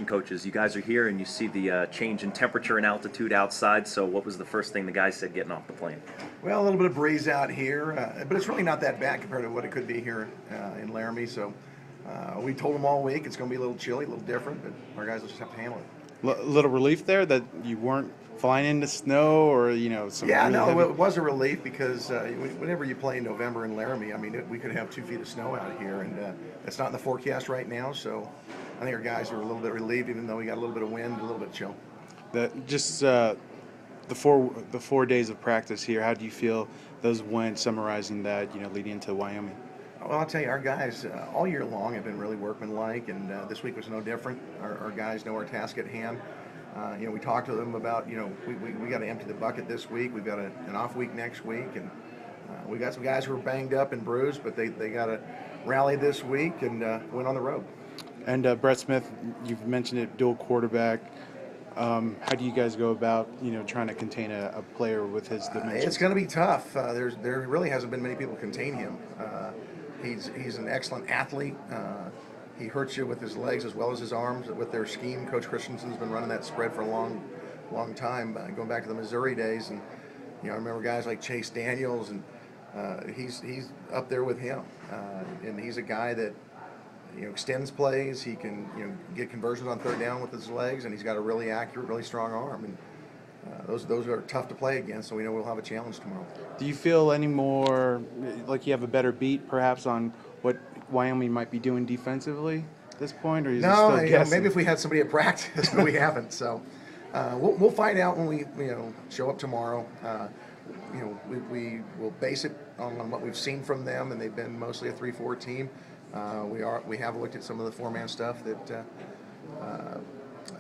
Coaches, you guys are here and you see the change in temperature and altitude outside. So what was the first thing the guys said getting off the plane? Well, a little bit of breeze out here, but it's really not that bad compared to what it could be here in Laramie. So we told them all week it's going to be a little chilly, a little different, but our guys will just have to handle it. Little relief there that you weren't flying into snow or some. Yeah, really no, heavy... it was a relief because whenever you play in November in Laramie, I mean, we could have 2 feet of snow out here, and it's not in the forecast right now. So I think our guys are a little bit relieved, even though we got a little bit of wind, a little bit of chill. The 4 days of practice here. How do you feel those went? Summarizing that, leading into Wyoming. Well, I'll tell you, our guys all year long have been really workmanlike, and this week was no different. Our guys know our task at hand. We talked to them about, we got to empty the bucket this week. We've got an off week next week, and we got some guys who are banged up and bruised, but they got to rally this week and win on the road. And Brett Smith, you've mentioned it, dual quarterback. How do you guys go about, trying to contain a player with his dimensions? It's going to be tough. There really hasn't been many people contain him. He's an excellent athlete. He hurts you with his legs as well as his arms. With their scheme, Coach Christensen's been running that spread for a long time, going back to the Missouri days. And I remember guys like Chase Daniels, and he's up there with him. And he's a guy that extends plays. He can get conversions on third down with his legs, and he's got a really accurate, really strong arm. And those are tough to play against, so we know we'll have a challenge tomorrow. Do you feel any more like you have a better beat, perhaps, on what Wyoming might be doing defensively at this point, or is it still guessing? Maybe if we had somebody at practice, but we haven't. So we'll find out when we show up tomorrow. We will base it on what we've seen from them, and they've been mostly a 3-4 team. We have looked at some of the 4-man stuff that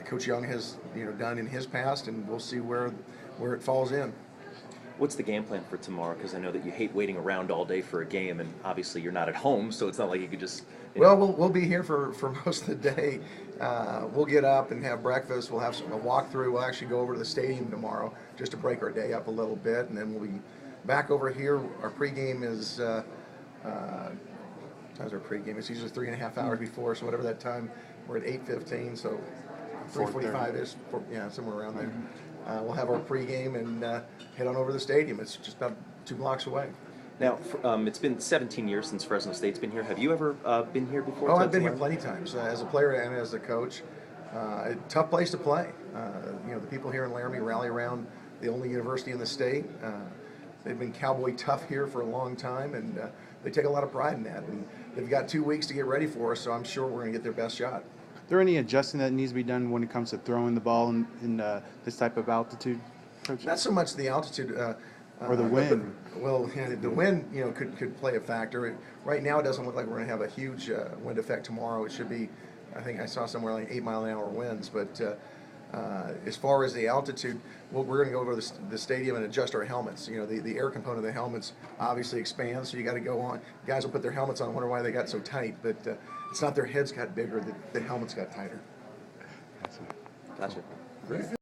Coach Young has done in his past, and we'll see where it falls in. What's the game plan for tomorrow? Because I know that you hate waiting around all day for a game, and obviously you're not at home, so it's not like you could just. Well, we'll be here for most of the day. We'll get up and have breakfast. We'll have a walkthrough. We'll actually go over to the stadium tomorrow just to break our day up a little bit, and then we'll be back over here. Our pregame is. How's our pregame? It's usually 3.5 hours before, so whatever that time, we're at 8:15, so 3:45 is, somewhere around there. We'll have our pregame and head on over to the stadium. It's just about 2 blocks away. Now, it's been 17 years since Fresno State's been here. Have you ever been here before? Oh, I've been here plenty of times as a player and as a coach. A tough place to play. The people here in Laramie rally around the only university in the state. They've been cowboy tough here for a long time, and they take a lot of pride in that. And they've got 2 weeks to get ready for us, so I'm sure we're going to get their best shot. Is there any adjusting that needs to be done when it comes to throwing the ball in this type of altitude, Coach? Not so much the altitude. Or the wind. The wind, could play a factor. Right now, it doesn't look like we're going to have a huge wind effect tomorrow. It should be, I think I saw somewhere like 8-mile-an-hour winds. But as far as the altitude, we're going to go over to the stadium and adjust our helmets. The air component of the helmets obviously expands, so you got to go on. Guys will put their helmets on, wonder why they got so tight, but it's not their heads got bigger, the helmets got tighter. Gotcha. Great.